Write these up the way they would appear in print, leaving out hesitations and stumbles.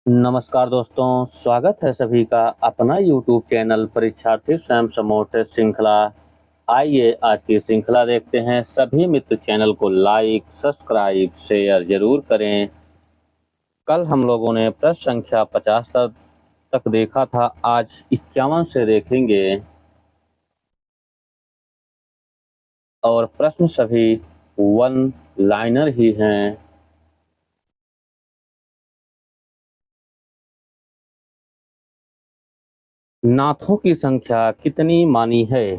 नमस्कार दोस्तों, स्वागत है सभी का अपना यूट्यूब चैनल परीक्षार्थी स्वयं समोट श्रृंखला। आइए आज की श्रृंखला देखते हैं। सभी मित्र चैनल को लाइक, सब्सक्राइब, शेयर जरूर करें। कल हम लोगों ने प्रश्न संख्या 50 तक देखा था, आज 51 से देखेंगे और प्रश्न सभी वन लाइनर ही हैं। नाथों की संख्या कितनी मानी है?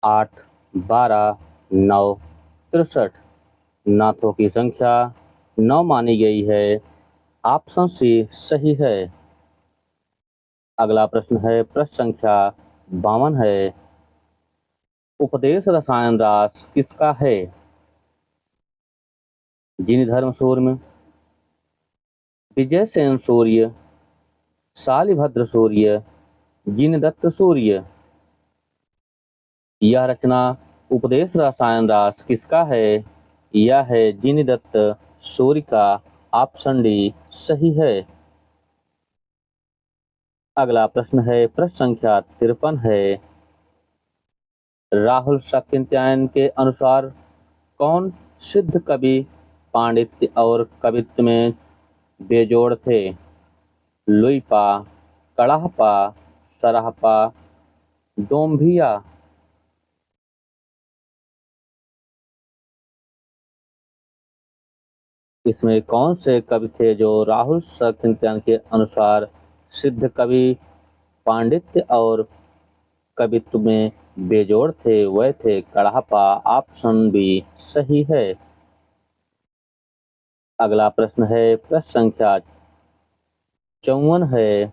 8, 12, 9, 63। नाथों की संख्या 9 मानी गई है। ऑप्शन सी सही है। अगला प्रश्न है, प्रश्न संख्या 52 है। उपदेश रसायन रास किसका है? जिनधर्म सूर्य, विजय सेन सूर्य, शालिभद्र सूर्य, जिनदत्त सूर्य। यह रचना उपदेश रसायन रास किसका है? यह है जिनदत्त सूर्य का। ऑप्शन डी सही है। अगला प्रश्न है, प्रश्न संख्या 53 है। राहुल शाक्यंत्यायन के अनुसार कौन सिद्ध कवि पांडित्य और कवित्व में बेजोड़ थे? लुइपा, कड़ाहपा, सराहपा, डोम्भिया। इसमें कौन से कवि थे जो राहुल शाक्यंत्यायन के अनुसार सिद्ध कवि पांडित्य और कवित्व में बेजोड़ थे? वह थे कड़ाहपा। ऑप्शन बी सही है। अगला प्रश्न है, प्रश्न संख्या 54 है।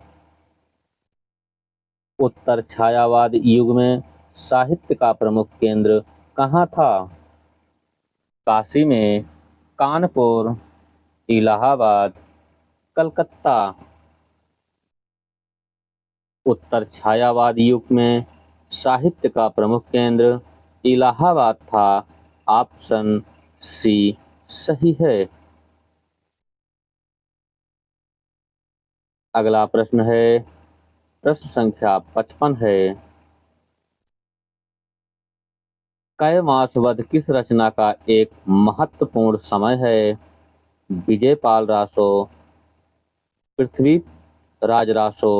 उत्तर छायावाद युग में साहित्य का प्रमुख केंद्र कहाँ था? काशी में, कानपुर, इलाहाबाद, कलकत्ता। उत्तर छायावाद युग में साहित्य का प्रमुख केंद्र इलाहाबाद था। ऑप्शन सी सही है। अगला प्रश्न है, प्रश्न संख्या 55 है। कैवमासवध किस रचना का एक महत्वपूर्ण समय है? विजयपाल रासो, पृथ्वीराज रासो,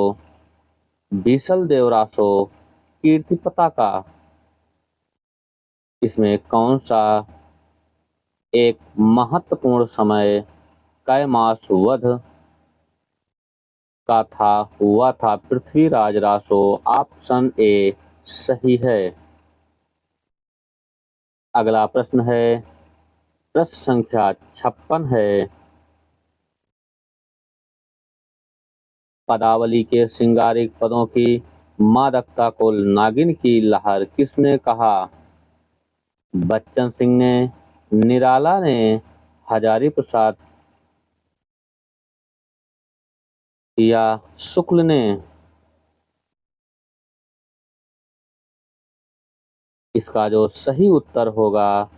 बीसलदेव रासो, कीर्ति पताका। इसमें कौन सा एक महत्वपूर्ण समय कैवमासवध का था? हुआ था पृथ्वीराज रासो। ऑप्शन ए सही है। अगला प्रश्न है, प्रश्न संख्या 56 है। पदावली के श्रृंगारिक पदों की मादकता को नागिन की लहर किसने कहा? बच्चन सिंह ने, निराला ने, हजारी प्रसाद या शुक्ल ने? इसका जो सही उत्तर होगा,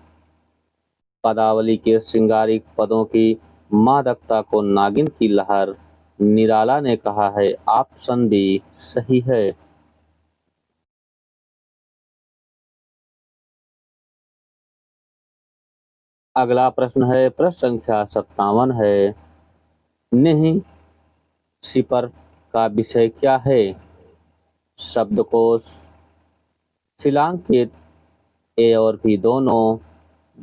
पदावली के श्रृंगारिक पदों की मादकता को नागिन की लहर निराला ने कहा है। ऑप्शन बी सही है। अगला प्रश्न है, प्रश्न संख्या 57 है। नहीं सिपर का विषय क्या है? शब्दकोश, शिलांकित, ए और बी दोनों,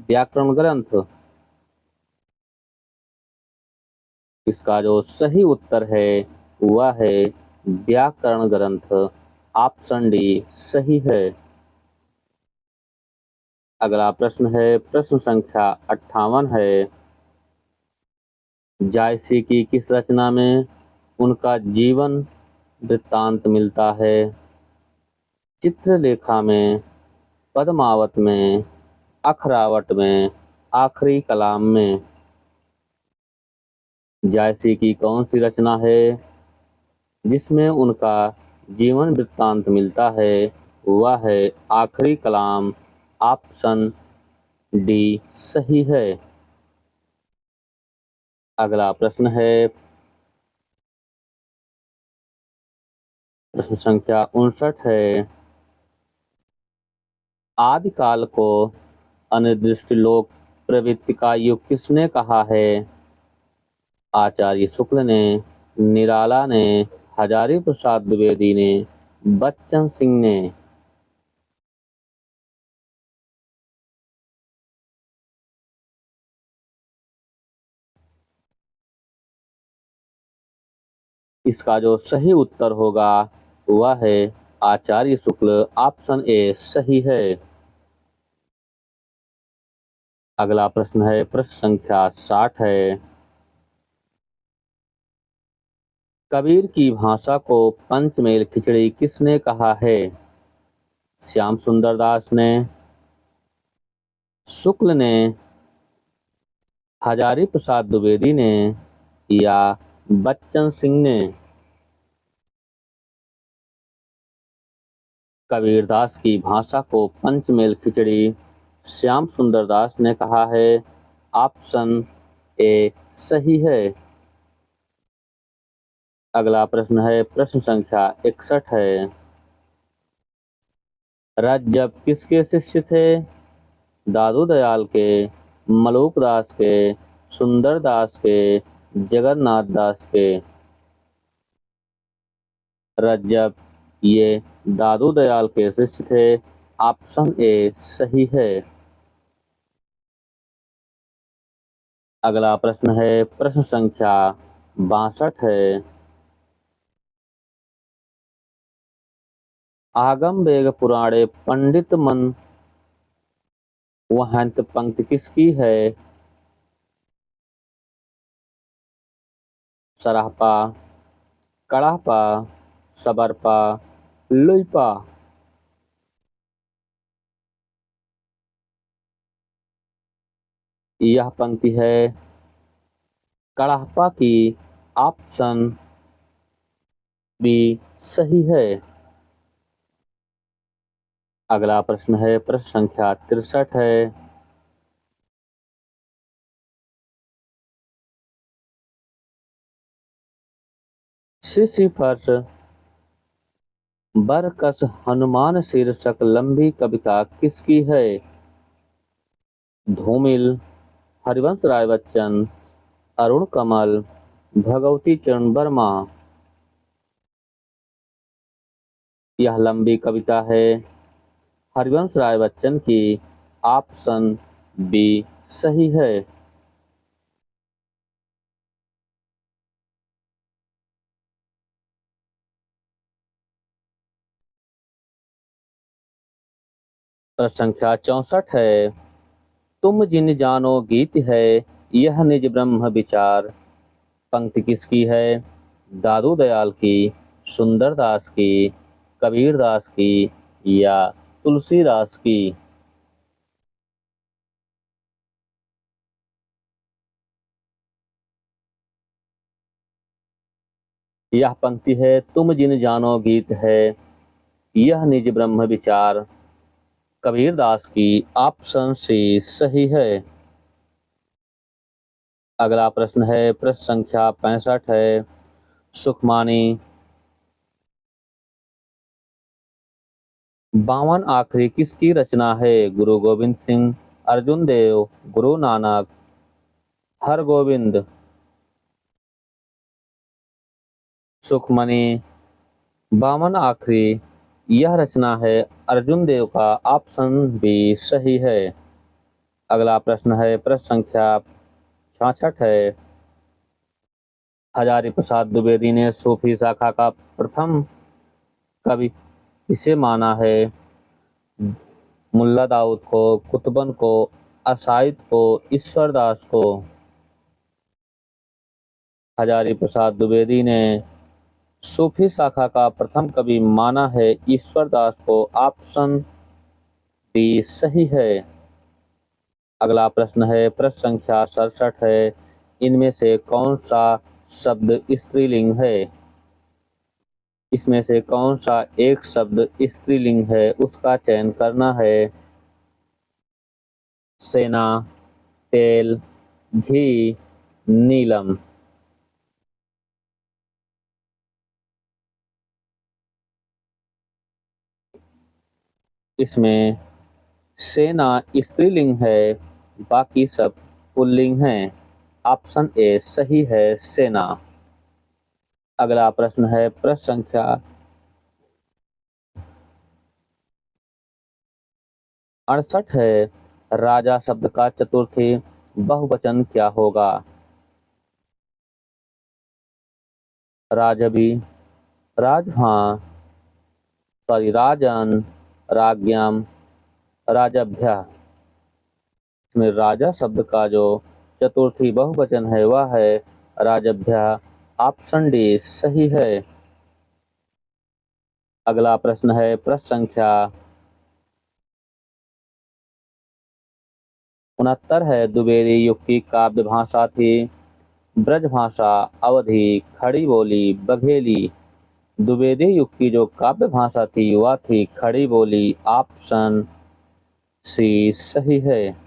व्याकरण ग्रंथ। इसका जो सही उत्तर है वह है व्याकरण ग्रंथ। ऑप्शन डी सही है। अगला प्रश्न है, प्रश्न संख्या 58 है। जायसी की किस रचना में उनका जीवन वृत्तांत मिलता है? चित्रलेखा में, पद्मावत में, अखरावट में, आखिरी कलाम में। जायसी की कौन सी रचना है जिसमें उनका जीवन वृत्तांत मिलता है? वह है आखिरी कलाम। ऑप्शन डी सही है। अगला प्रश्न है, प्रश्न संख्या 59 है। आदिकाल को अनिर्दिष्ट लोक प्रवृत्ति का युग किसने कहा है? आचार्य शुक्ल ने, निराला ने, हजारी प्रसाद द्विवेदी ने, बच्चन सिंह ने। इसका जो सही उत्तर होगा वह है आचार्य शुक्ल। ऑप्शन ए सही है। अगला प्रश्न है, प्रश्न संख्या 60 है। कबीर की भाषा को पंचमेल खिचड़ी किसने कहा है? श्याम सुंदर दास ने, शुक्ल ने, हजारी प्रसाद द्विवेदी ने या बच्चन सिंह ने। कबीरदास की भाषा को पंचमेल खिचड़ी श्याम सुंदर दास ने कहा है। ऑप्शन ए सही है। अगला प्रश्न है, प्रश्न संख्या 61 है। रज्जब किसके शिष्य थे? दादू दयाल के, मलूक दास के, सुंदर दास के, जगन्नाथ दास के। रज्जब ये दादू दयाल के शिष्य थे। ऑप्शन ए सही है। अगला प्रश्न है, प्रश्न संख्या 62 है। आगम वेग पुराणे पंडित मन वहंत पंक्ति किसकी है? सराहपा, कड़ाहपा, सबरपा, लुइपा। यह पंक्ति है कड़ाहपा की। ऑप्शन बी सही है। अगला प्रश्न है, प्रश्न संख्या 63 है। सिसिफस बरकस हनुमान शीर्षक लंबी कविता किसकी है? धूमिल, हरिवंश राय बच्चन, अरुण कमल, भगवती चरण वर्मा। यह लंबी कविता है हरिवंश राय बच्चन की। ऑप्शन बी सही है। प्रश्न संख्या 64 है। तुम जिन जानो गीत है यह निज ब्रह्म विचार पंक्ति किसकी है? दादू दयाल की, सुंदरदास की, कबीरदास की या तुलसीदास की। यह पंक्ति है तुम जिन जानो गीत है यह निज ब्रह्म विचार कबीरदास की। ऑप्शन सी सही है। अगला प्रश्न है, प्रश्न संख्या 65 है। सुखमानी 52 आखिरी किसकी रचना है? गुरु गोविंद सिंह, अर्जुन देव, गुरु नानक, हरगोविंद। सुखमणि 52 आखिरी यह रचना है अर्जुन देव का। ऑप्शन बी सही है। अगला प्रश्न है, प्रश्न संख्या 66 है। हजारी प्रसाद द्विवेदी ने सूफी शाखा का प्रथम कवि किसे माना है? मुल्ला दाऊद को, कुतुबन को, असाइद को, ईश्वरदास को। हजारी प्रसाद द्विवेदी ने सूफी शाखा का प्रथम कवि माना है ईश्वरदास को। ऑप्शन डी सही है। अगला प्रश्न है, प्रश्न संख्या 67 है। इनमें से कौन सा शब्द स्त्रीलिंग है? इसमें से कौन सा एक शब्द स्त्रीलिंग है उसका चयन करना है। सेना, तेल, घी, नीलम। इसमें सेना स्त्रीलिंग है, बाकी सब पुल्लिंग हैं। ऑप्शन ए सही है सेना। अगला प्रश्न है प्रश्न संख्या 68 है। राजा शब्द का चतुर्थी बहुवचन क्या होगा? राजवी, राजहां, राजन, राज्ञाम, राजभ्या। इसमें राजा शब्द का जो चतुर्थी बहुवचन है वह है राजभ्या। ऑप्शन डी सही है। अगला प्रश्न है प्रश्न संख्या 69 है। द्विवेदी युग की काव्य भाषा थी ब्रजभाषा, अवधी, खड़ी बोली, बघेली। द्विवेदी युग की जो काव्य भाषा थी वह थी खड़ी बोली। ऑप्शन सी सही है।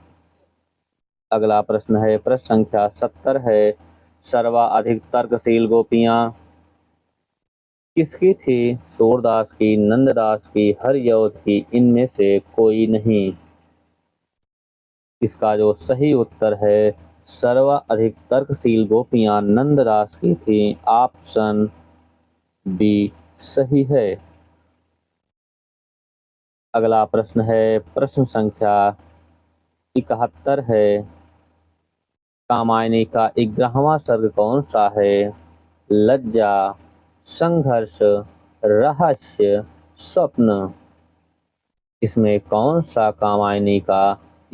अगला प्रश्न है प्रश्न संख्या 70 है। सर्वाधिक तर्कशील गोपियां किसकी थी? सूरदास की, नंददास की, हरिऔध की, इनमें से कोई नहीं। इसका जो सही उत्तर है सर्वाधिक तर्कशील गोपियां नंददास की थी। ऑप्शन बी सही है। अगला प्रश्न है प्रश्न संख्या 71 है। कामायनी का 11वां सर्ग कौन सा है? लज्जा, संघर्ष, रहस्य, स्वप्न। इसमें कौन सा कामायनी का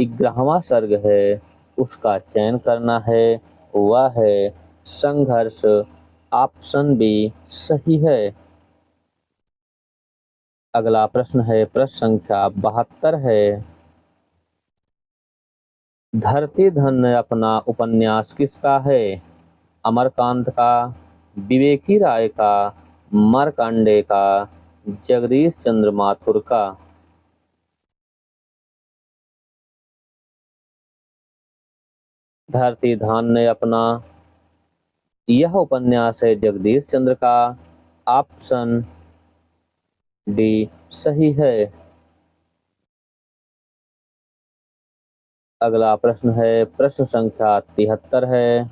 11वां सर्ग है उसका चयन करना है। वह है संघर्ष। ऑप्शन बी सही है। अगला प्रश्न है प्रश्न संख्या 72 है। धरती धन्य अपना उपन्यास किसका है? अमरकांत का, विवेकी राय का, मार्कंडेय का, जगदीश चंद्र माथुर का। धरती धान्य अपना यह उपन्यास है जगदीश चंद्र का। ऑप्शन डी सही है। अगला प्रश्न है प्रश्न संख्या 73 है।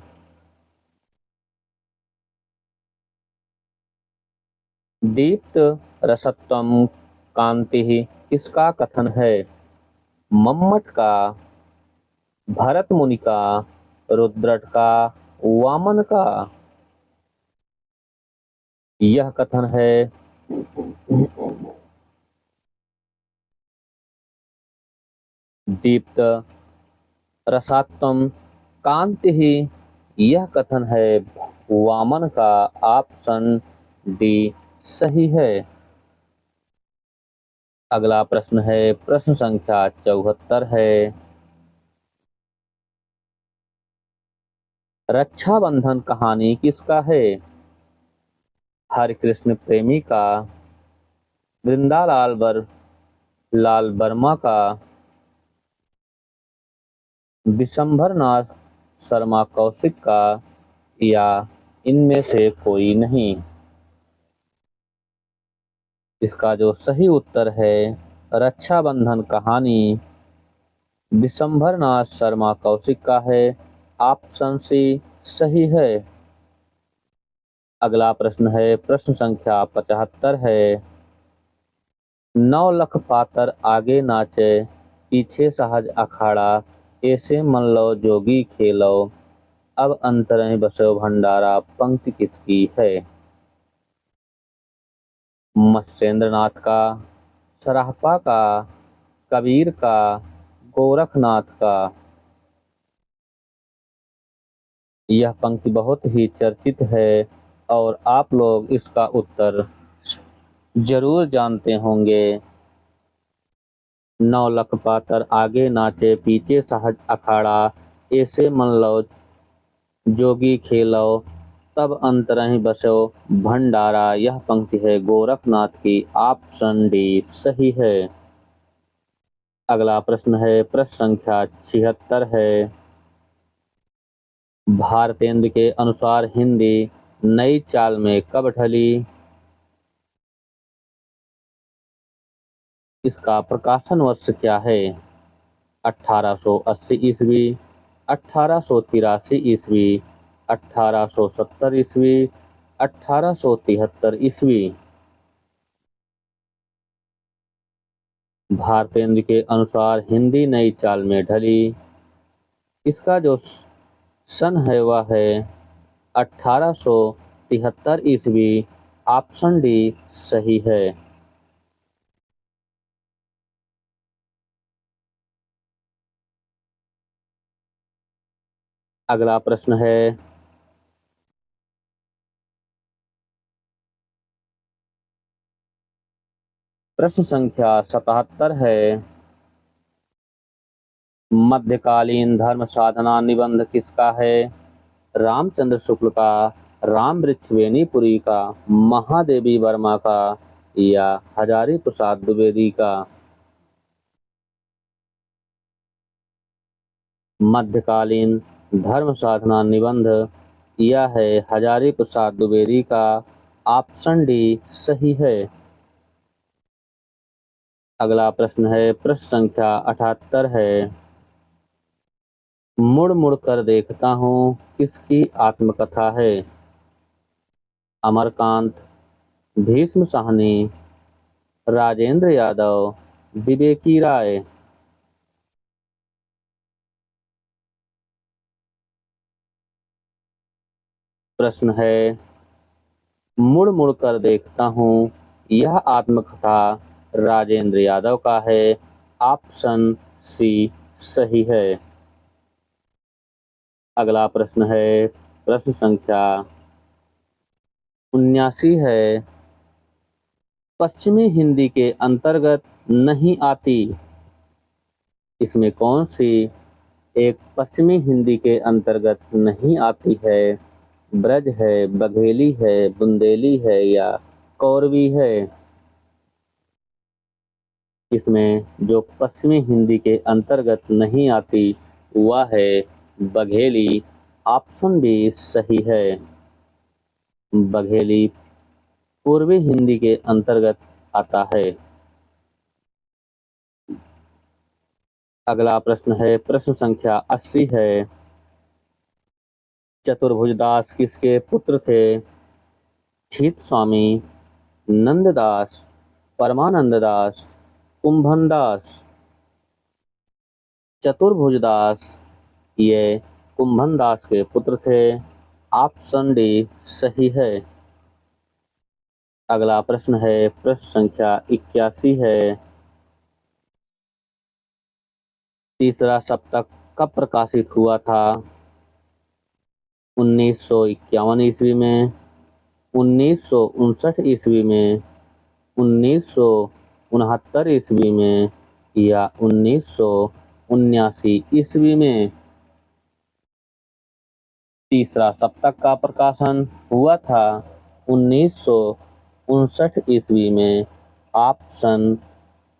दीप्त रसत्वम कांति किसका कथन है? मम्मट का, भरत मुनि का, रुद्रट का, वामन का। यह कथन है दीप्त रसात्म कांति ही। यह कथन है वामन का। ऑप्शन डी सही है। अगला प्रश्न है प्रश्न संख्या 74 है। रक्षाबंधन कहानी किसका है? हरिकृष्ण प्रेमी का, वृंदालाल लाल वर्मा का, विशंभरनाथ शर्मा कौशिक का, या इनमें से कोई नहीं। इसका जो सही उत्तर है रक्षाबंधन कहानी विशंभरनाथ शर्मा कौशिक का है। ऑप्शन सी सही है। अगला प्रश्न है प्रश्न संख्या 75 है। 9 लख पातर आगे नाचे, पीछे सहज अखाड़ा, ऐसे मन लो जोगी खेलो, अब अंतरहि बसो भंडारा। पंक्ति किसकी है? मत्स्येंद्रनाथ का, सराहपा का, कबीर का, गोरखनाथ का। यह पंक्ति बहुत ही चर्चित है और आप लोग इसका उत्तर जरूर जानते होंगे। 9 लख पातर आगे नाचे, पीछे सहज अखाड़ा, ऐसे मन लो जोगी खेलो, तब अंतरहि बसो भंडारा। यह पंक्ति है गोरखनाथ की। ऑप्शन डी सही है। अगला प्रश्न है प्रश्न संख्या 76 है। भारतेंदु के अनुसार हिंदी नई चाल में कब ढली? इसका प्रकाशन वर्ष क्या है? 1880 ईस्वी, 1883 ईस्वी, 1870 ईस्वी, 1873 ईस्वी। भारतेंद्र के अनुसार हिंदी नई चाल में ढली। इसका जो सन है वह है 1873 ईस्वी। ऑप्शन डी सही है। अगला प्रश्न है, प्रश्न संख्या 77 है। मध्यकालीन धर्म साधना निबंध किसका है? रामचंद्र शुक्ल का, राम वृक्ष बेनीपुरी का, महादेवी वर्मा का या हजारी प्रसाद द्विवेदी का? मध्यकालीन धर्म साधना निबंध यह है हजारी प्रसाद द्विवेदी का। ऑप्शन डी सही है। अगला प्रश्न है, प्रश्न संख्या 78 है। मुड़ मुड़ कर देखता हूँ किसकी आत्मकथा है? अमरकांत, भीष्म साहनी, राजेंद्र यादव, विवेकी राय। प्रश्न है, मुड़ मुड़ कर देखता हूँ यह आत्मकथा राजेंद्र यादव का है। ऑप्शन सी सही है। अगला प्रश्न है, प्रश्न संख्या 79 है। पश्चिमी हिंदी के अंतर्गत नहीं आती। इसमें कौन सी एक पश्चिमी हिंदी के अंतर्गत नहीं आती है? ब्रज है, बघेली है, बुंदेली है या कौरवी है? इसमें जो पश्चिमी हिंदी के अंतर्गत नहीं आती वह है बघेली। ऑप्शन बी सही है। बघेली पूर्वी हिंदी के अंतर्गत आता है। अगला प्रश्न है, प्रश्न संख्या 80 है। चतुर्भुजदास किसके पुत्र थे? छीत स्वामी, नंददास, परमानंददास, कुंभनदास। चतुर्भुजदास ये कुंभनदास के पुत्र थे। ऑप्शन डी सही है। अगला प्रश्न है, प्रश्न संख्या 81 है। तीसरा सप्तक कब प्रकाशित हुआ था? 1951 ईस्वी में, 1959 ईस्वी में, 1969 ईस्वी में या 1979 ईस्वी में? तीसरा सप्तक का प्रकाशन हुआ था 1959 ईस्वी में। ऑप्शन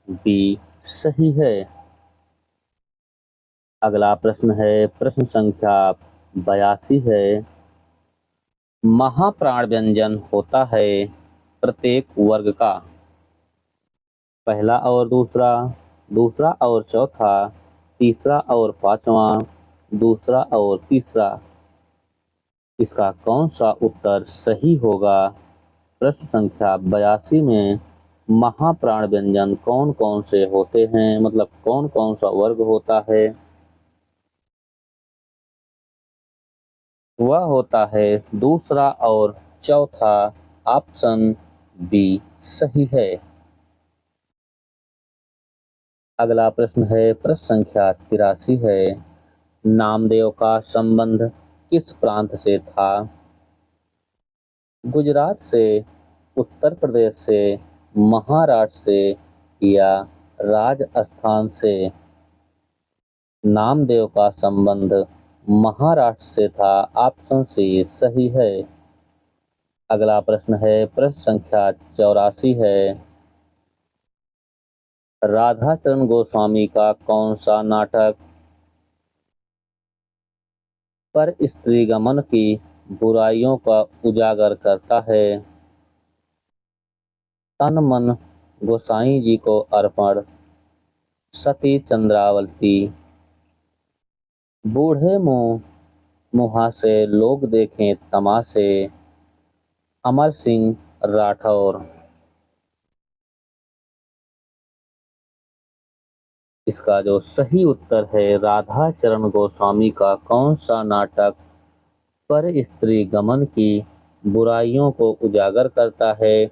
बी सही है। अगला प्रश्न है, प्रश्न संख्या 82 है। महाप्राण व्यंजन होता है प्रत्येक वर्ग का? पहला और दूसरा, दूसरा और चौथा, तीसरा और पांचवा, दूसरा और तीसरा। इसका कौन सा उत्तर सही होगा? प्रश्न संख्या 82 में महाप्राण व्यंजन कौन कौन से होते हैं, मतलब कौन कौन सा वर्ग होता है? वह होता है दूसरा और चौथा। ऑप्शन बी सही है। अगला प्रश्न है, प्रश्न संख्या 83 है। नामदेव का संबंध किस प्रांत से था? गुजरात से, उत्तर प्रदेश से, महाराष्ट्र से या राजस्थान से? नामदेव का संबंध महाराष्ट्र से था। ऑप्शन सी सही है। अगला प्रश्न है, प्रश्न संख्या 84 है। राधाचरण गोस्वामी का कौन सा नाटक पर स्त्रीगमन की बुराइयों का उजागर करता है? तन मन गोसाई जी को अर्पण। सती चंद्रावती। बूढ़े मुहासे लोग देखें तमाशे। अमर सिंह राठौर। इसका जो सही उत्तर है, राधा चरण गोस्वामी का कौन सा नाटक पर स्त्री गमन की बुराइयों को उजागर करता है?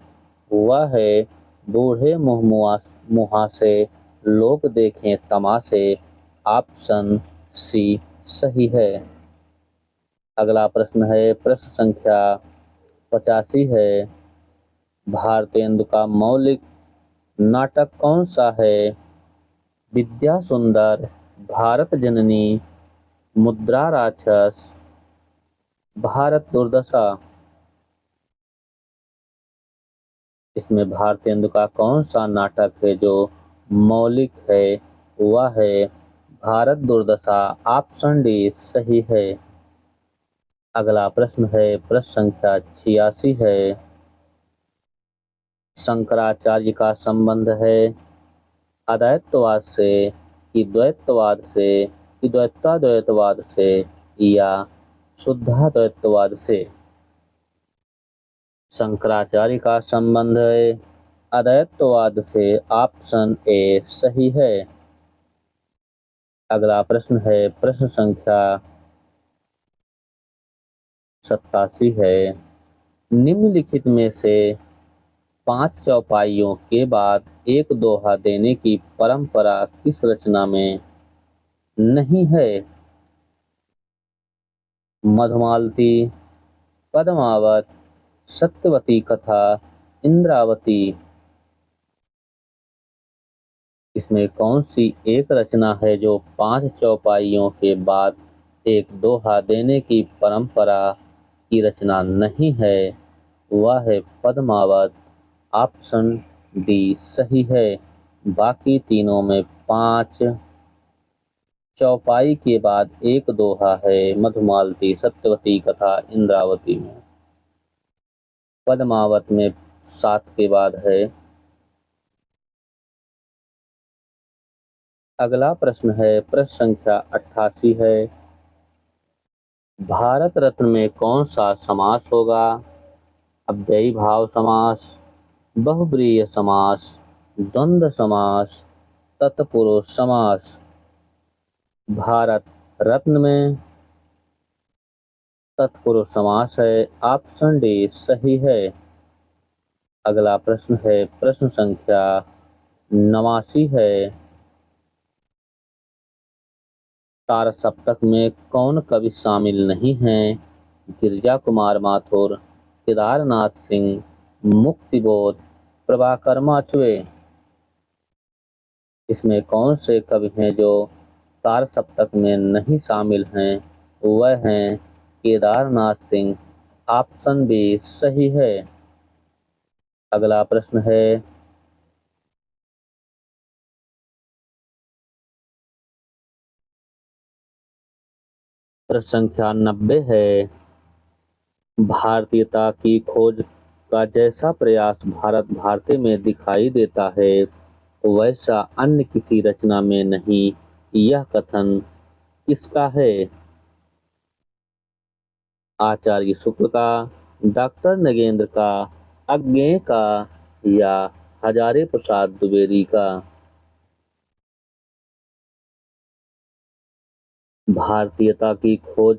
वह है बूढ़े मुहासे लोग देखें तमाशे। ऑप्शन सी सही है। अगला प्रश्न है, प्रश्न संख्या 85 है। भारतेंदु का मौलिक नाटक कौन सा है? विद्या सुंदर, भारत जननी, मुद्रा राक्षस, भारत दुर्दशा। इसमें भारतेंदु का कौन सा नाटक है जो मौलिक है? वह है भारत दुर्दशा। ऑप्शन डी सही है। अगला प्रश्न है, प्रश्न संख्या 86 है। शंकराचार्य का संबंध है अद्वैतवाद से कि द्वैतवाद से कि द्वैताद्वैतवाद से या शुद्धाद्वैतवाद से? शंकराचार्य का संबंध है अद्वैतवाद से। ऑप्शन ए सही है। अगला प्रश्न है, प्रश्न संख्या 87 है। निम्नलिखित में से 5 चौपाइयों के बाद एक दोहा देने की परंपरा किस रचना में नहीं है? मधुमालती, पद्मावत, सत्यवती कथा, इंद्रावती। इसमें कौन सी एक रचना है जो 5 चौपाइयों के बाद एक दोहा देने की परंपरा की रचना नहीं है? वह है पद्मावत। ऑप्शन डी सही है। बाकी तीनों में 5 चौपाई के बाद एक दोहा है। मधुमालती, सत्यवती कथा, इंद्रावती में। पद्मावत में 7 के बाद है। अगला प्रश्न है, प्रश्न संख्या 88 है। भारत रत्न में कौन सा समास होगा? अव्ययी भाव समास, बहुब्रीहि समास, द्वंद्व समास, तत्पुरुष समास। भारत रत्न में तत्पुरुष समास है। ऑप्शन डी सही है। अगला प्रश्न है, प्रश्न संख्या 89 है। तार सप्तक में कौन कवि शामिल नहीं हैं? गिरिजा कुमार माथुर, केदारनाथ सिंह, मुक्तिबोध, प्रभाकर माचवे। इसमें कौन से कवि हैं जो तार सप्तक में नहीं शामिल हैं? वह हैं केदारनाथ सिंह। ऑप्शन बी सही है। अगला प्रश्न है, प्रश्न संख्या 90 है। भारतीयता की खोज का जैसा प्रयास भारत भारती में दिखाई देता है, वैसा अन्य किसी रचना में नहीं। यह कथन किसका है? आचार्य शुक्ल का, डॉक्टर नगेंद्र का, अज्ञेय का या हजारे प्रसाद द्विवेदी का? भारतीयता की खोज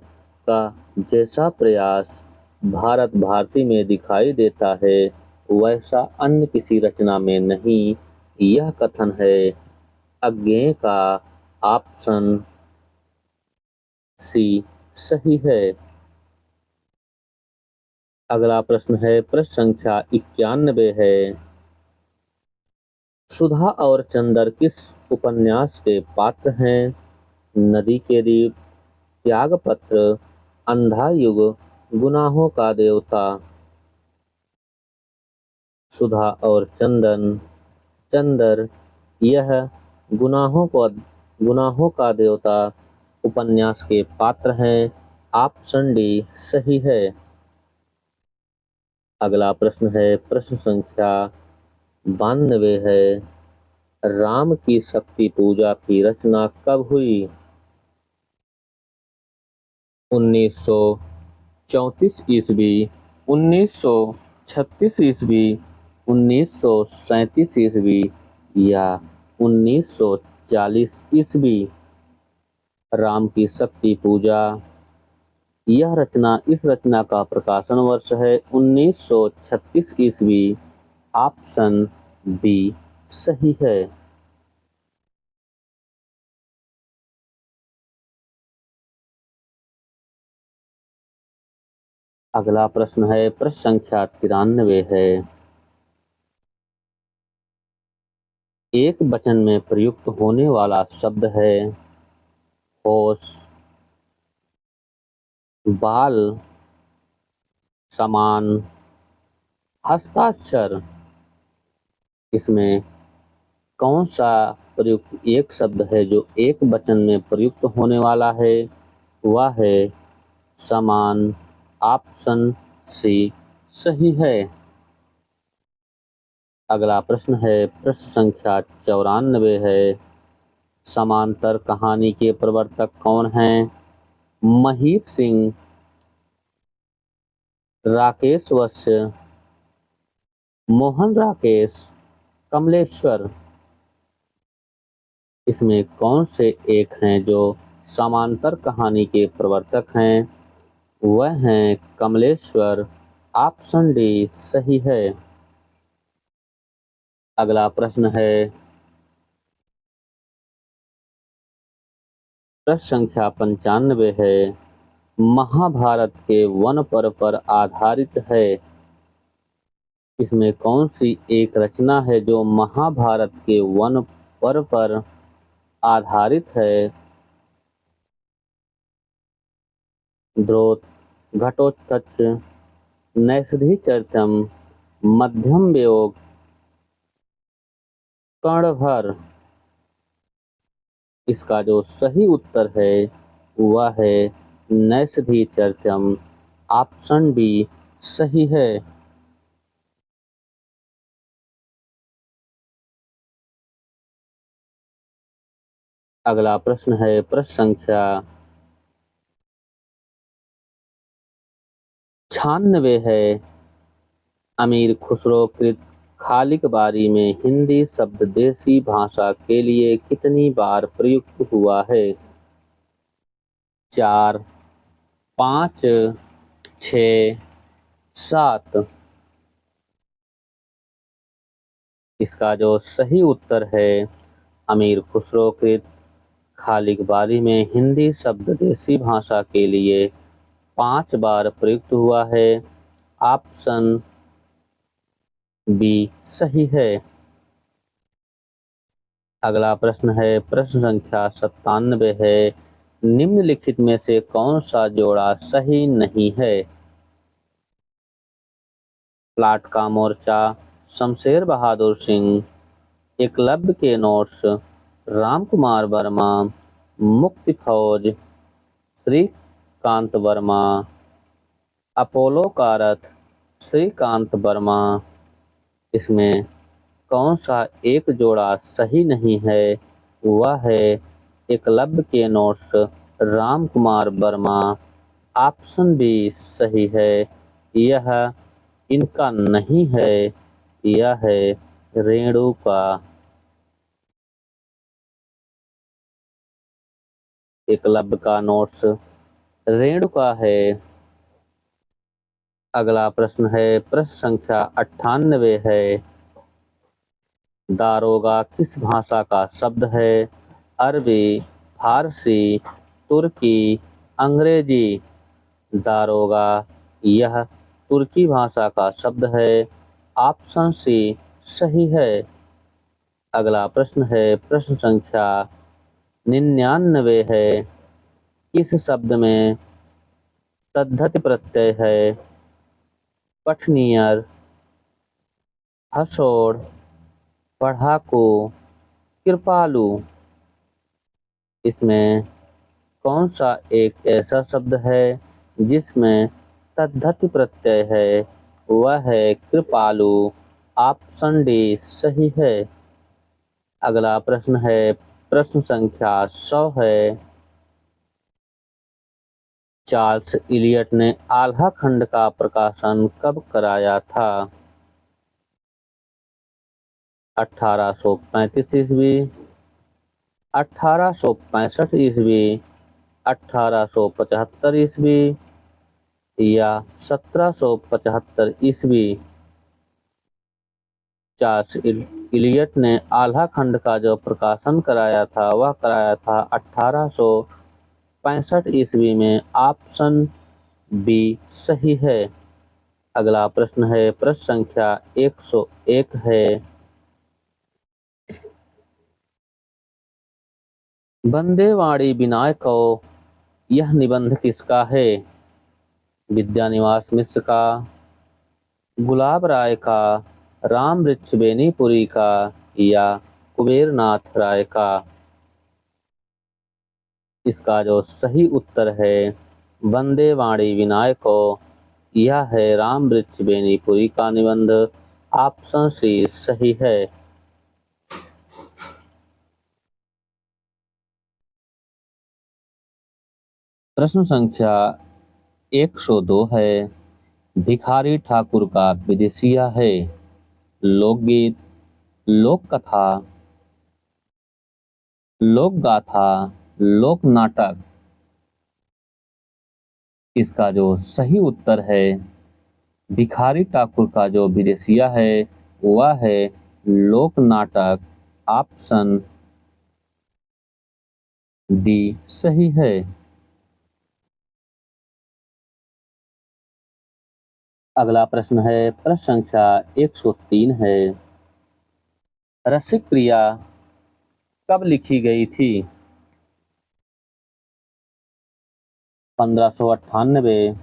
का जैसा प्रयास भारत भारती में दिखाई देता है, वैसा अन्य किसी रचना में नहीं। यह कथन है अज्ञेय का। ऑप्शन सी सही है। अगला प्रश्न है, प्रश्न संख्या 91 है। सुधा और चंदर किस उपन्यास के पात्र हैं? नदी के दीप, त्यागपत्र, अंधा युग, गुनाहों का देवता। सुधा और चंदर यह गुनाहों का देवता उपन्यास के पात्र हैं। ऑप्शन डी सही है। अगला प्रश्न है, प्रश्न संख्या 92 है। राम की शक्ति पूजा की रचना कब हुई? 1934 ईस्वी, 1936 ईस्वी, 1937 ईस्वी या 1940 ईस्वी। राम की शक्ति पूजा, इस रचना का प्रकाशन वर्ष है 1936 ईस्वी। ऑप्शन बी सही है। अगला प्रश्न है, प्रश्न संख्या 93 है। एक वचन में प्रयुक्त होने वाला शब्द है होश, बाल, समान, हस्ताक्षर। इसमें कौन सा प्रयुक्त एक शब्द है जो एक वचन में प्रयुक्त होने वाला है? वह है समान। ऑप्शन सी सही है। अगला प्रश्न है, प्रश्न संख्या 94 है। समांतर कहानी के प्रवर्तक कौन हैं? महीप सिंह, राकेश वत्स, मोहन राकेश, कमलेश्वर। इसमें कौन से एक हैं जो समांतर कहानी के प्रवर्तक हैं? वह हैं कमलेश्वर। ऑप्शन डी सही है। अगला प्रश्न है, प्रश्न संख्या 95 है। महाभारत के वन पर्व पर आधारित है। इसमें कौन सी एक रचना है जो महाभारत के वन पर्व पर आधारित है? द्रोत, घटोत्कच, नैषधीचर्यम, मध्यम योग, कर्णभर। इसका जो सही उत्तर है वह है नैषधीचर्यम। ऑप्शन बी सही है। अगला प्रश्न है, प्रश्न संख्या 96 है। अमीर खुसरो कृत खालिक बारी में हिंदी शब्द देसी भाषा के लिए कितनी बार प्रयुक्त हुआ है? 4, 5, 6, 7। इसका जो सही उत्तर है, अमीर खुसरो कृत खालिक बारी में हिंदी शब्द देसी भाषा के लिए 5 बार प्रयुक्त हुआ है। ऑप्शन बी सही है। अगला प्रश्न है, प्रश्न संख्या 97 है। निम्नलिखित में से कौन सा जोड़ा सही नहीं है? प्लाट का मोर्चा, शमशेर बहादुर सिंह, एकलव्य के नोट्स, रामकुमार वर्मा, मुक्ति फौज, श्रीकांत वर्मा, अपोलो का रथ, श्रीकांत वर्मा। इसमें कौन सा एक जोड़ा सही नहीं है? वह है एकलव्य के notes, Ramkumar Verma. Option B सही है। यह इनका नहीं है, यह है रेणु का। एकलव्य का नोट्स रेणु का है। अगला प्रश्न है, प्रश्न संख्या 98 है। दारोगा किस भाषा का शब्द है? अरबी, फारसी, तुर्की, अंग्रेजी। दारोगा यह तुर्की भाषा का शब्द है। ऑप्शन सी सही है। अगला प्रश्न है, प्रश्न संख्या 99 है। किस शब्द में तद्धति प्रत्यय है? पठनियर, हसोड़, पढ़ाकू, कृपालु। इसमें कौन सा एक ऐसा शब्द है जिसमें तद्धति प्रत्यय है? वह है कृपालु। ऑप्शन डी सही है। अगला प्रश्न है, प्रश्न संख्या 100 है। चार्ल्स इलियट ने आल्हा खंड का प्रकाशन कब कराया था? 1835 ईस्वी, 1865 ईस्वी, 1875 ईस्वी या 1775 ईस्वी। चार्ल्स इलियट ने आल्हा खंड का जो प्रकाशन कराया था वह कराया था 1865 ईस्वी में। ऑप्शन बी सही है। अगला प्रश्न है, प्रश्न संख्या 101 है। वंदे वाणी विनायको यह निबंध किसका है? विद्यानिवास मिश्र का, गुलाब राय का, राम वृक्ष बेनीपुरी का या कुबेरनाथ राय का? इसका जो सही उत्तर है वंदे वाणी विनायको यह है राम वृक्ष बेनीपुरी का निबंध। ऑप्शन सी सही है। प्रश्न संख्या 102 है। भिखारी ठाकुर का विदेशिया है। लोकगीत, लोक कथा, लोक गाथा, लोक नाटक। इसका जो सही उत्तर है भिखारी ठाकुर का जो विदेशिया है वह है लोक नाटक। ऑप्शन डी सही है। अगला प्रश्न है, प्रश्न संख्या 103 है। रसिक प्रिया कब लिखी गई थी? 1598,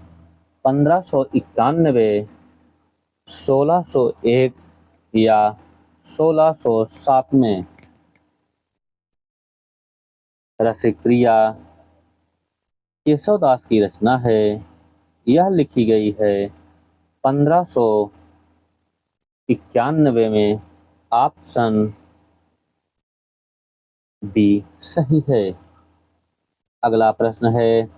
1591, 1601 या 1607 में? रसिक प्रिया केशवदास की रचना है। यह लिखी गई है 1591 में। ऑप्शन बी सही है। अगला प्रश्न है,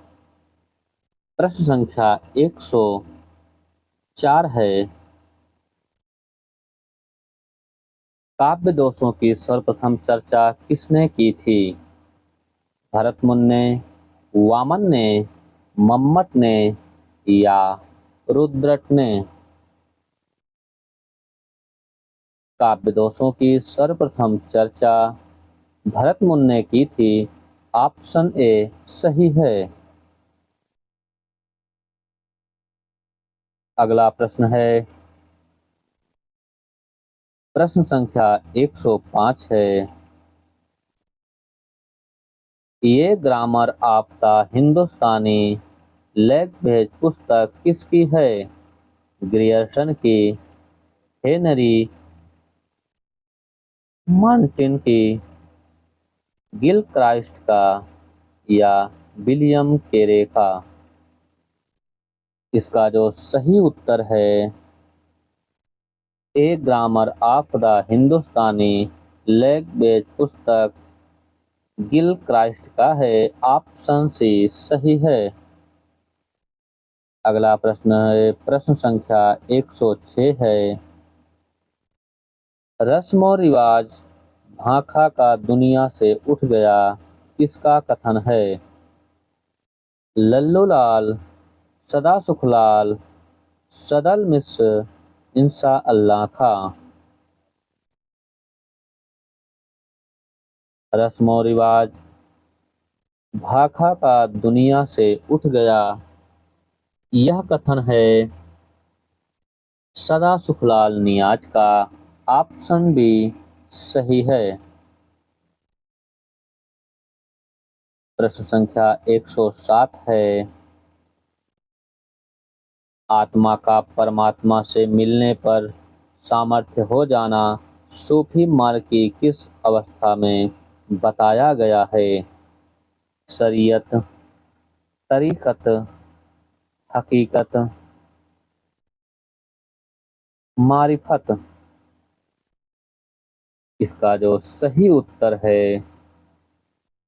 प्रश्न संख्या 104 है। काव्य दोषों की सर्वप्रथम चर्चा किसने की थी? भरत मुनि, वामन ने, मम्मट ने या रुद्रट ने? काव्य दोषों की सर्वप्रथम चर्चा भरत मुनि ने की थी। ऑप्शन ए सही है। अगला प्रश्न है, प्रश्न संख्या 105 है। ये grammar of the Hindustani language पुस्तक किसकी है? ग्रियर्सन की, हेनरी मार्टिन की, गिलक्राइस्ट का या विलियम केरे का? इसका जो सही उत्तर है a grammar of the Hindustani language पुस्तक गिलक्राइस्ट का है। ऑप्शन सी सही है। अगला प्रश्न है, प्रश्न संख्या 106 है। रस्म और रिवाज भाखा का दुनिया से उठ गया किसका कथन है? लल्लू लाल, सदा सुखलाल, सदल मिश्र, इंसा अल्लाह खां? रस्म और रिवाज भाखा का दुनिया से उठ गया यह कथन है सदा सुखलाल नियाज का। ऑप्शन बी सही है। प्रश्न संख्या 107 है। आत्मा का परमात्मा से मिलने पर सामर्थ्य हो जाना सूफी मार्ग की किस अवस्था में बताया गया है? शरीयत, तरीकत, हकीकत, मारिफत? इसका जो सही उत्तर है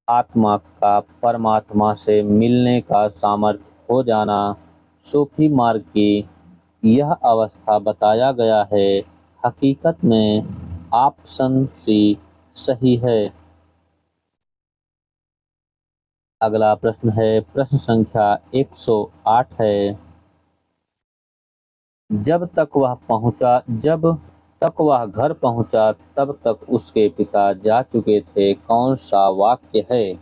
आत्मा का परमात्मा से मिलने का सामर्थ्य हो जाना, सूफी मार्ग की यह अवस्था बताया गया है। हकीकत में ऑप्शन सी सही है। अगला प्रश्न है, प्रश्न संख्या 108 है। जब तक वह घर पहुंचा तब तक उसके पिता जा चुके थे, कौन सा वाक्य है?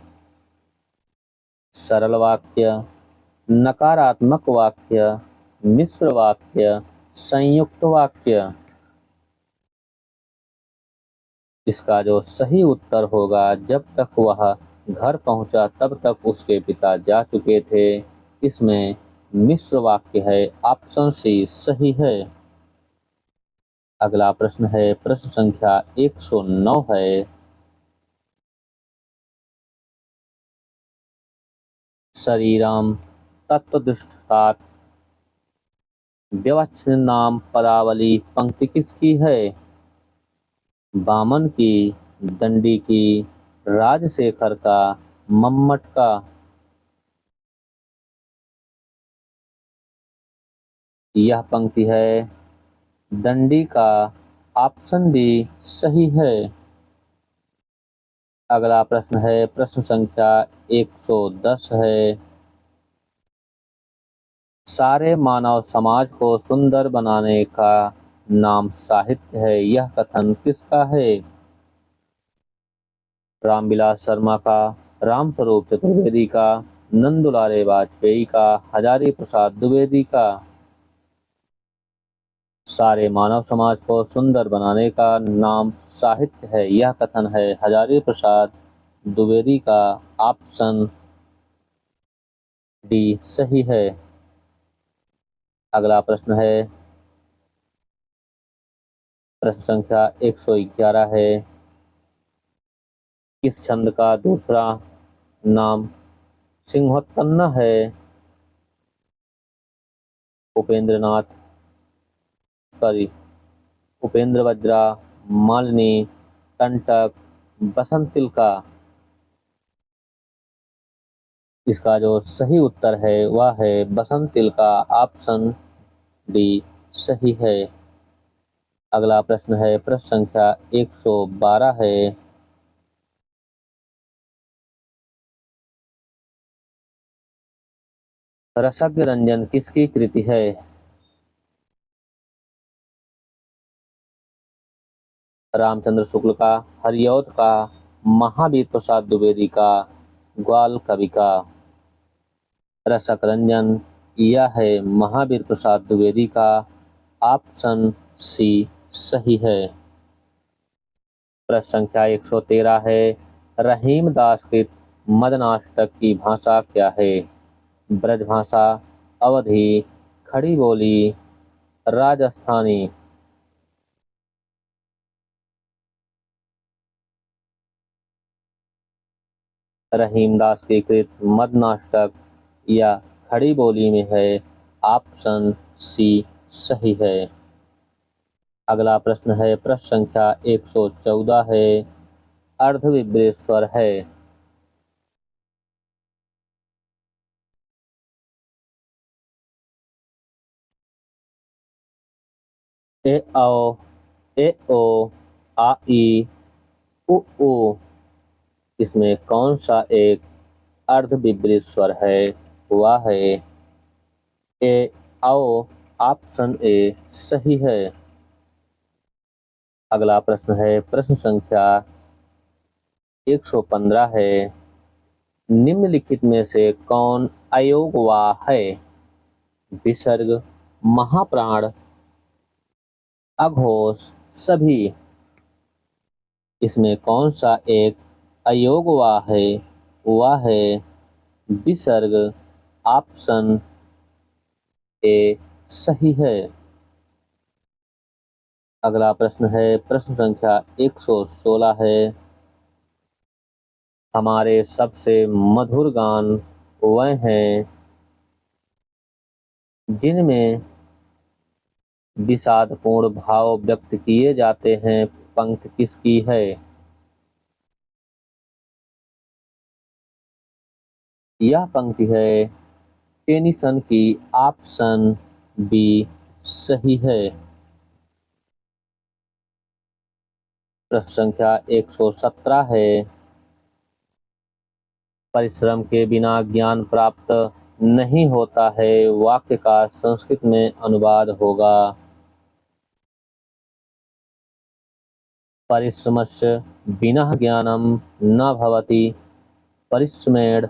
सरल वाक्य, नकारात्मक वाक्य, मिश्र वाक्य, संयुक्त वाक्य। इसका जो सही उत्तर होगा, जब तक वह घर पहुंचा तब तक उसके पिता जा चुके थे, इसमें मिश्र वाक्य है। ऑप्शन सी सही है। अगला प्रश्न है, प्रश्न संख्या 109 है। शरीरम तत्वदुष्टात् व्यवच्छिन्नाम पदावली पंक्ति किसकी है? बामन की, दंडी की, राजशेखर का, मम्मट का। यह पंक्ति है दंडी का। ऑप्शन डी सही है। अगला प्रश्न है, प्रश्न संख्या 110 है। सारे मानव समाज को सुंदर बनाने का नाम साहित्य है, यह कथन किसका है? रामविलास शर्मा का, रामस्वरूप चतुर्वेदी का, नंदुलारे वाजपेयी का, हजारी प्रसाद द्विवेदी का। सारे मानव समाज को सुंदर बनाने का नाम साहित्य है, यह कथन है हजारी प्रसाद द्विवेदी का। ऑप्शन डी सही है। अगला प्रश्न है, प्रश्न संख्या 111 है। किस छंद का दूसरा नाम सिंहोत्पन्न है? उपेंद्र वज्रा, मालिनी, कंटक, बसंतिल का। इसका जो सही उत्तर है वह है बसंतिल का। ऑप्शन डी सही है। अगला प्रश्न है, प्रश्न संख्या 112 है। रसज्ञ रंजन किसकी कृति है? रामचंद्र शुक्ल का, हरिऔध का, महावीर प्रसाद द्विवेदी का, ग्वाल कवि का। रसक रंजन यह है महावीर प्रसाद द्विवेदी का। ऑप्शन सी सही है। प्रश्न संख्या 113 है। रहीम दास कृत मदनाष्टक की भाषा क्या है? ब्रजभाषा, अवधी, खड़ी बोली, राजस्थानी। रहीमदास के कृत मदनाष्टक या खड़ी बोली में है। ऑप्शन सी सही है। अगला प्रश्न है, प्रश्न संख्या 114 है। अर्धविभ्रेत स्वर है। ए औ, ए ओ, आ ई, उ ऊ। इसमें कौन सा एक अर्धविभ्रेत स्वर है? वह है ए औ। ऑप्शन ए सही है। अगला प्रश्न है, प्रश्न संख्या 115 है। निम्नलिखित में से कौन अयोगवाह है? विसर्ग, महाप्राण, अघोष, सभी। इसमें कौन सा एक अयोगवाह है? वह है विसर्ग। ऑप्शन ए सही है। अगला प्रश्न है, प्रश्न संख्या 116 है। हमारे सबसे मधुर गान वह हैं जिनमें विषादपूर्ण भाव व्यक्त किए जाते हैं, पंक्ति किसकी है? यह पंक्ति है टेनिसन की। ऑप्शन बी सही है। प्रश्न संख्या 117 है। परिश्रम के बिना ज्ञान प्राप्त नहीं होता है, वाक्य का संस्कृत में अनुवाद होगा। परिश्रमस्य विना ज्ञानम न भवति, परिश्रमेण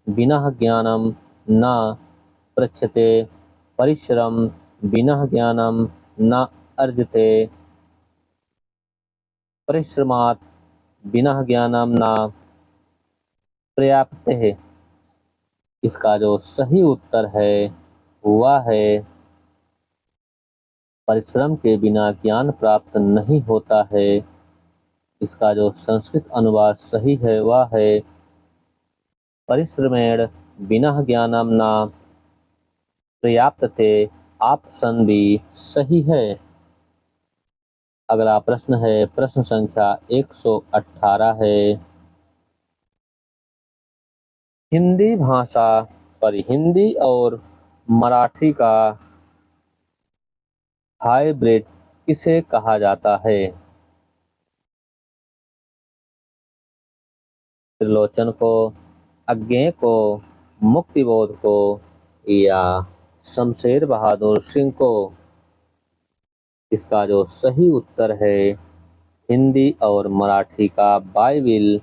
विना ज्ञानम न पृच्छते, परिश्रम विना ज्ञानम न अर्जते, परिश्रमात् विना ज्ञानम न पर्याप्त है। इसका जो सही उत्तर है वह है परिश्रम के बिना ज्ञान प्राप्त नहीं होता है। इसका जो संस्कृत अनुवाद सही है वह है परिश्रमेण बिना ज्ञानम न पर्याप्तते। ऑप्शन बी सही है। अगला प्रश्न है प्रश्न संख्या 118 है। हिंदी और मराठी का हाइब्रिड किसे कहा जाता है? त्रिलोचन को, अज्ञेय को, मुक्तिबोध को या शमशेर बहादुर सिंह को? इसका जो सही उत्तर है हिंदी और मराठी का बाइबिल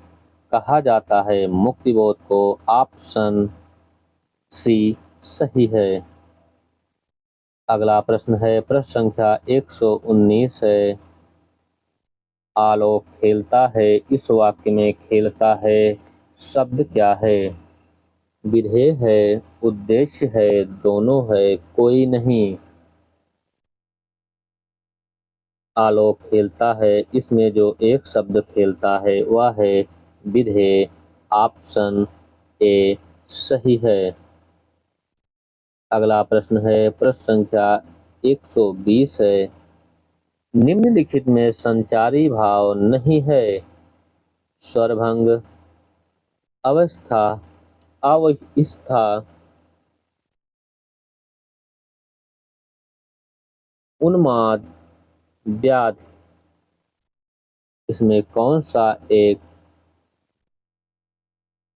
कहा जाता है मुक्तिबोध को। ऑप्शन सी सही है। अगला प्रश्न है प्रश्न संख्या 119 है। आलोक खेलता है, इस वाक्य में खेलता है शब्द क्या है? विधेय है, उद्देश्य है, दोनों है, कोई नहीं। आलोक खेलता है, इसमें जो एक शब्द खेलता है वह है विधेय। ऑप्शन ए सही है। अगला प्रश्न है प्रश्न संख्या 120 है। निम्नलिखित में संचारी भाव नहीं है। स्वरभंग, अवस्था, अवस्था, उन्माद, व्याधि। इसमें कौन सा एक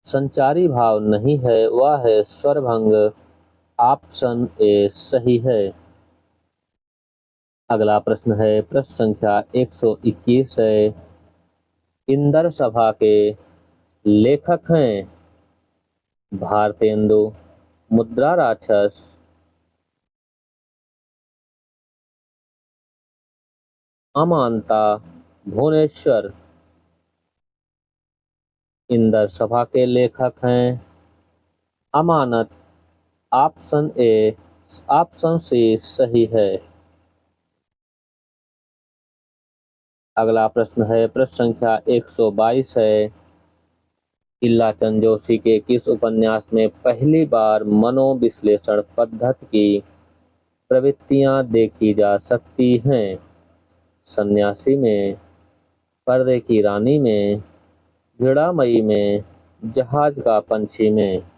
संचारी भाव नहीं है? वह है स्वरभंग। ऑप्शन ए सही है। अगला प्रश्न है प्रश्न संख्या 121 है। इंदर सभा के लेखक हैं भारतेंदु, मुद्रा राक्षस, अमांता, भुवनेश्वर। इंदर सभा के लेखक हैं अमानत। ऑप्शन ए, ऑप्शन सी सही है। अगला प्रश्न है प्रश्न संख्या 122 है। इल्लाचंद जोशी के किस उपन्यास में पहली बार मनोविश्लेषण पद्धति की प्रवृत्तियां देखी जा सकती हैं? सन्यासी में, पर्दे की रानी में, घृणामयी में, जहाज का पंछी में?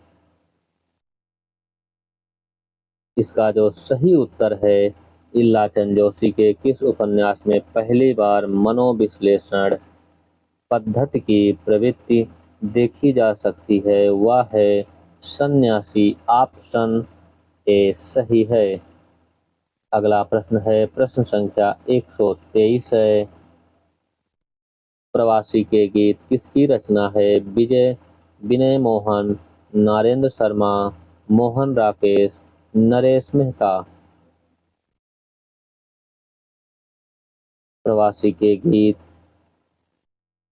इसका जो सही उत्तर है इल्लाचंद जोशी के किस उपन्यास में पहली बार मनोविश्लेषण पद्धति की प्रवृत्ति देखी जा सकती है वह है सन्यासी। ऑप्शन ए सही है। अगला प्रश्न है प्रश्न संख्या 123 है। प्रवासी के गीत किसकी रचना है? विनय मोहन, नरेंद्र शर्मा, मोहन राकेश, नरेश मेहता। प्रवासी के गीत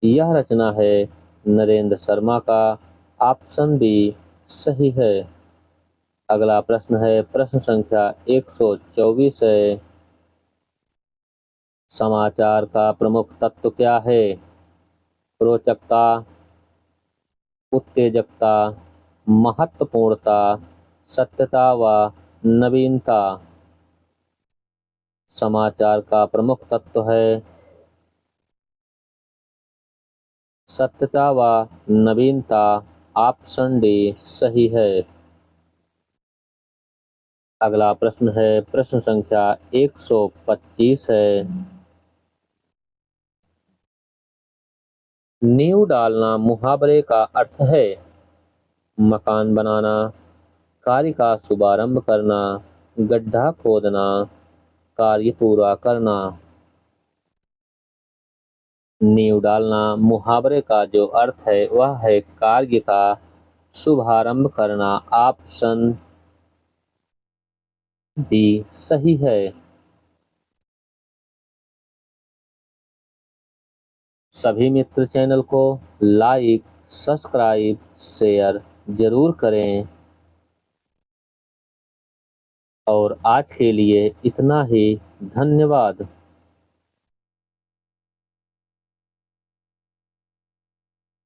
यह रचना है नरेंद्र शर्मा का। ऑप्शन बी सही है। अगला प्रश्न है प्रश्न संख्या 124 है। समाचार का प्रमुख तत्व क्या है? रोचकता, उत्तेजकता, महत्वपूर्णता, सत्यता व नवीनता। समाचार का प्रमुख तत्व है सत्यता व नवीनता ऑप्शन डी सही है। अगला प्रश्न है प्रश्न संख्या 125 है। नींव डालना मुहावरे का अर्थ है मकान बनाना, कार्य का शुभारंभ करना, गड्ढा खोदना, कार्य पूरा करना। नींव डालना मुहावरे का जो अर्थ है वह है कार्य का शुभारंभ करना। ऑप्शन डी सही है। सभी मित्र चैनल को लाइक, सब्सक्राइब, शेयर जरूर करें। और आज के लिए इतना ही। धन्यवाद।